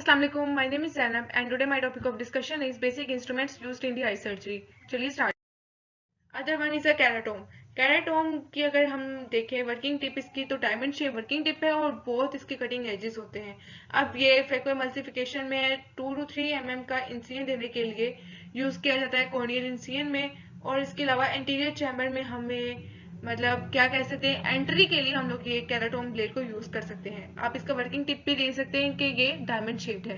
Assalamu alaikum. My name is Zainab and today my topic of discussion is basic instruments used in the eye surgery. चलिए start. Other one is a keratome. Keratome की अगर हम देखें working tip इसकी तो diamond shape working tip है और बहुत इसके कटिंग एजेस होते हैं। अब ये फेकोएमल्सिफिकेशन में 2 to 3 mm का इंसिजन देने के लिए यूज किया जाता है कॉर्नियल इंसिजन में। और इसके अलावा एंटीरियर चैम्बर में हमें मतलब क्या कह सकते हैं एंट्री के लिए हम लोग ये कैराटोम ब्लेड को यूज कर सकते हैं। आप इसका वर्किंग टिप भी दे सकते हैं कि ये डायमंड शेप्ड है।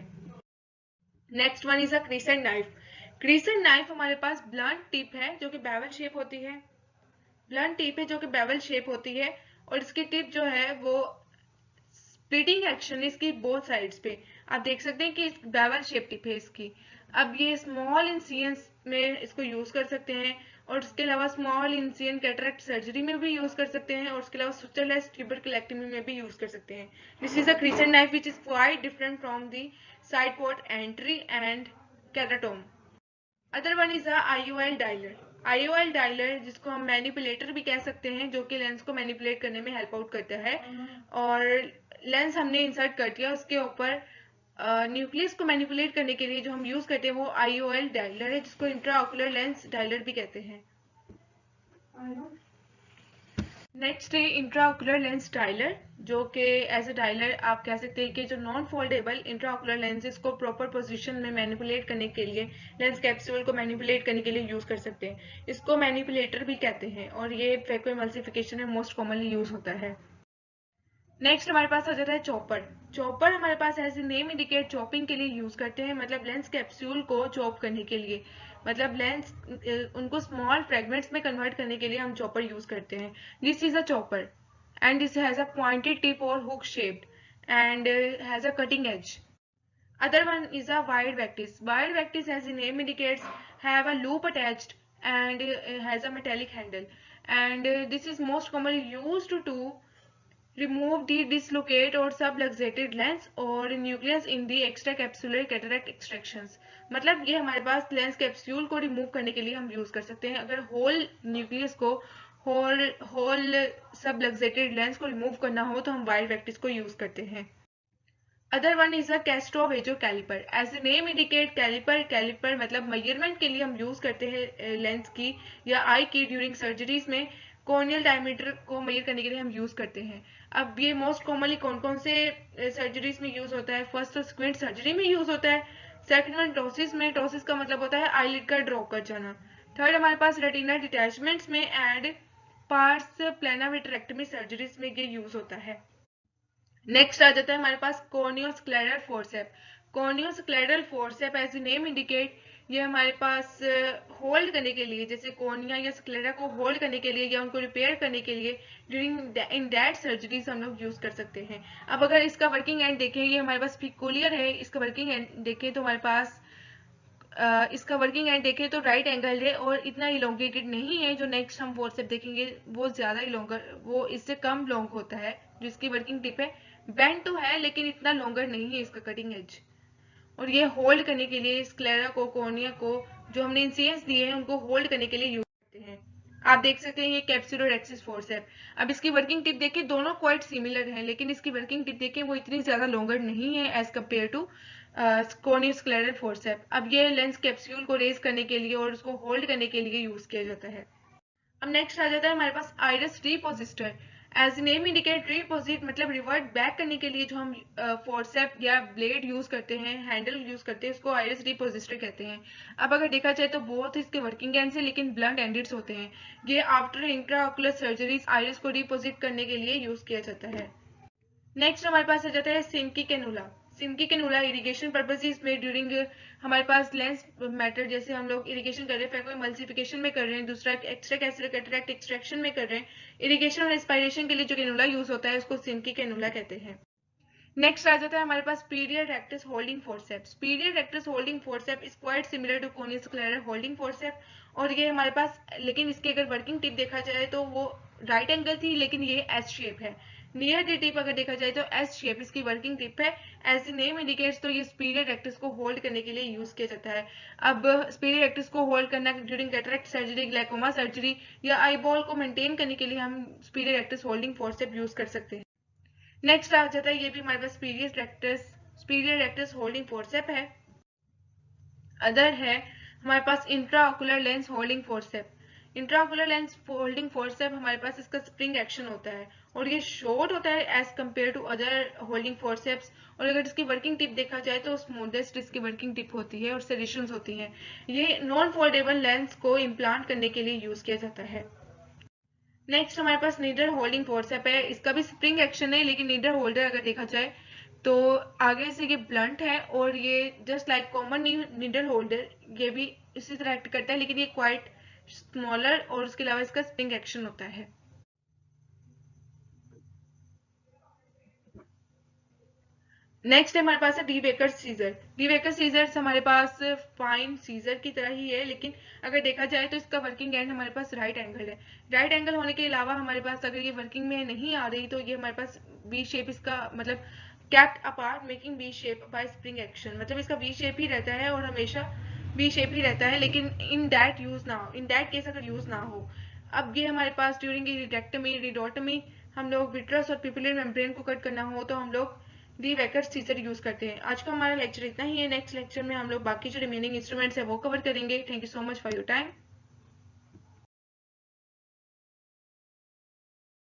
Next one is a crescent knife. Crescent knife हमारे पास ब्लंट टिप है जो कि बेवल शेप होती है। ब्लंट टिप है जो कि बेवल शेप होती है और इसकी टिप जो है वो स्प्लिटिंग एक्शन है इसकी बोथ साइड्स पे। आप देख सकते हैं कि बेवल शेप टिप है इसकी। अब ये स्मॉल इंसिजन्स में इसको यूज कर सकते हैं और इसके अलावा स्मॉल इंसिजन कैटरेक्ट सर्जरी में भी यूज कर सकते हैं और उसके अलावा सुचरलेस ट्यूबरकुलेक्टमी में भी यूज कर सकते हैं। This is a crescent knife which is quite different from the side port entry and keratome. Other one is IOL dialer. IOL dialer जिसको हम मैनिपुलेटर भी कह सकते हैं जो कि लेंस को मैनिपुलेट करने में हेल्प आउट करता है। और लेंस हमने इंसर्ट कर दिया उसके ऊपर न्यूक्लियस को मैनिपुलेट करने के लिए जो हम यूज करते हैं वो IOL डायलर है जिसको इंट्राऑकुलर लेंस डायलर भी कहते हैं। नेक्स्ट है इंट्राऑकुलर लेंस डायलर जो कि एज अ डायलर आप कह सकते हैं कि जो नॉन फोल्डेबल इंट्राऑकुलर लेंसेज को प्रॉपर पोजीशन में मैनिपुलेट करने के लिए लेंस कैप्सूल को मैनिपुलेट करने के लिए यूज कर सकते हैं। इसको मैनिपुलेटर भी कहते हैं और ये फेकोएमल्सिफिकेशन में मोस्ट कॉमनली यूज होता है। नेक्स्ट हमारे पास आ जाता है चॉपर। चॉपर हमारे पास as a name indicate chopping के लिए यूज करते हैं मतलब लेंस कैप्सूल को चॉप करने के लिए। मतलब लेंस उनको स्मॉल फ्रेगमेंट्स में कन्वर्ट करने के लिए हम चॉपर यूज करते हैं। This is a chopper and this has a pointed tip और hook shaped and has a cutting edge. Other one is a wide vectis. Wide vectis, as the name indicates, have a loop attached and has a metallic handle. And this is most commonly used to remove the dislocate or subluxated lens or nucleus in the extracapsular cataract extractions। मतलब ये हमारे पास lens capsule को remove करने के लिए हम use कर सकते हैं। अगर होल न्यूक्लियस को होल सबलक्सेटेड लेंस को रिमूव करना हो तो हम वाइड वेक्टिस को यूज करते हैं। Other one is a Castroviejo caliper. As a name indicate caliper. Caliper मतलब मेजरमेंट के लिए हम यूज करते हैं लेंस की या आई की ड्यूरिंग सर्जरीज में कॉर्नियल डायमीटर को मेजर करने के लिए हम यूज करते हैं। अब ये मोस्ट कॉमनली कौन कौन से सर्जरीज में यूज होता है? फर्स्ट तो स्क्विंट सर्जरी में यूज होता है। सेकंड वन टोसिस में। टोसिस का मतलब होता है आईलिड का ड्रॉप कर जाना। थर्ड हमारे पास रेटिना डिटैचमेंट्स में एंड पार्ट्स प्लाना विट्रेक्टमी सर्जरीज में ये यूज होता है। नेक्स्ट आ जाता है हमारे पास corneoscleral forcep. Corneoscleral forcep as name indicate ये हमारे पास होल्ड करने के लिए जैसे कॉर्निया या स्क्लेरा को होल्ड करने के लिए या उनको रिपेयर करने के लिए ड्यूरिंग इन दैट सर्जरीज हम लोग यूज कर सकते हैं। अब अगर इसका वर्किंग एंड देखें ये हमारे पास पिकुलियर है। इसका वर्किंग एंड देखें तो हमारे पास इसका वर्किंग एंड देखें तो राइट एंगल है और इतना इलोंगेटेड नहीं है। जो नेक्स्ट हम फोर्सेप देखेंगे वो ज्यादा इलोंगर वो इससे कम लॉन्ग होता है। जो इसकी वर्किंग टिप है बेंड तो है लेकिन इतना लॉन्गर नहीं है इसका कटिंग एज। और ये होल्ड करने के लिए स्क्लेरा को कॉर्निया को जो हमने इंसिजेंस दिए हैं उनको होल्ड करने के लिए यूज करते हैं। आप देख सकते हैं ये कैप्सुलर एक्सिस फोर्स है। अब इसकी वर्किंग टिप देखें दोनों क्वाइट सिमिलर हैं लेकिन इसकी वर्किंग टिप देखें वो इतनी ज्यादा लॉन्गर नहीं है as compare to corneoscleral forcep. अब ये लेंस कैप्सूल को रेज करने के लिए और उसको होल्ड करने के लिए यूज किया जाता है। अब नेक्स्ट आ जाता है हमारे पास आइरिस रिपोजिटर। एज नेम इंडिकेट रिपोजिट मतलब रिवर्ट बैक करने के लिए जो हम फोर्सेप या ब्लेड यूज करते हैं हैंडल यूज करते हैं उसको आइरिस रिपोजिटर कहते हैं। अब अगर देखा जाए तो बहुत इसके वर्किंग एंड्स है लेकिन ब्लंट एंडेड्स होते हैं। ये आफ्टर इंट्राऑकुलर सर्जरीज आइरिस को रिपोजिट करने के लिए यूज किया जाता है। नेक्स्ट हमारे पास आ जाता है सिमकी कैनुला। सिमकी कैनुला इरिगेशन पर्पसेस में ड्यूरिंग हमारे पास लेंस मैटर जैसे हम लोग इरिगेशन कर रहे हैं फेकोएमल्सिफिकेशन में कर रहे हैं दूसरा एक्स्ट्रा कैसुलर कैटरेक्ट एक्सट्रैक्शन में कर रहे हैं इरिगेशन और एस्पायरेशन के लिए जो कैनुला यूज होता है उसको सिमकी कैनुला कहते हैं। नेक्स्ट आ जाता है हमारे पास superior rectus holding forceps. Superior rectus holding forcep is quite similar to corneoscleral holding forcep और ये हमारे पास लेकिन इसकी अगर वर्किंग टिप देखा जाए तो वो राइट एंगल थी लेकिन ये एस शेप है। नियर द टिप अगर देखा जाए तो एस शेप इसकी वर्किंग टिप है। एज नेम इंडिकेट्स तो ये स्पीरियर रेक्टस को होल्ड करने के लिए यूज किया जाता है। अब स्पीरियर रेक्टस को होल्ड करना during cataract surgery glaucoma surgery या आईबॉल को मेंटेन करने के लिए हम superior rectus holding forcep use कर सकते हैं। नेक्स्ट आ जाता है ये भी हमारे पास पीरियस rectus superior rectus holding forcep है। अदर है हमारे पास intraocular lens holding forcep. Intraocular lens holding forcep हमारे पास इसका स्प्रिंग एक्शन होता है और ये शॉर्ट होता है as compare to other holding forceps. और अगर इसकी वर्किंग टिप देखा जाए तो स्मूथेस्ट इसकी वर्किंग टिप होती है और सेडिशंस होती हैं। ये नॉन फोल्डेबल लेंस को इम्प्लांट करने के लिए यूज किया जाता है। नेक्स्ट हमारे पास नीडल होल्डिंग फोर्सेप है। इसका भी स्प्रिंग एक्शन है, लेकिन नीडल होल्डर अगर देखा जाए तो आगे से ये ब्लंट है और ये just like common needle holder ये भी इसी तरह एक्ट करता है, लेकिन ये क्वाइट स्मॉलर और उसके अलावा इसका स्प्रिंग एक्शन होता है। नेक्स्ट हमारे पास है De Bakey scissor. De Bakey scissor हमारे पास फाइन सीजर की तरह ही है, लेकिन अगर देखा जाए तो इसका वर्किंग एंड हमारे पास राइट एंगल है। राइट एंगल होने के अलावा हमारे पास अगर ये वर्किंग में नहीं आ रही तो ये हमारे पास वी शेप इसका मतलब kept apart making V shape by spring action, मतलब इसका वी शेप ही रहता है और हमेशा वी शेप ही रहता है, लेकिन इन दैट यूज ना हो, इन दैट केस अगर यूज ना हो। अब ये हमारे पास ड्यूरिंग रिडेक्टमी रिडोटमी हम लोग विट्रस और पिपिलर मेम्ब्रेन को कट करना हो तो हम लोग डी वेकर सीजर यूज करते हैं। आज का हमारा लेक्चर इतना ही है। नेक्स्ट लेक्चर में हम लोग बाकी जो रिमेनिंग इंस्ट्रूमेंट्स है वो कवर करेंगे। Thank you so much for your time.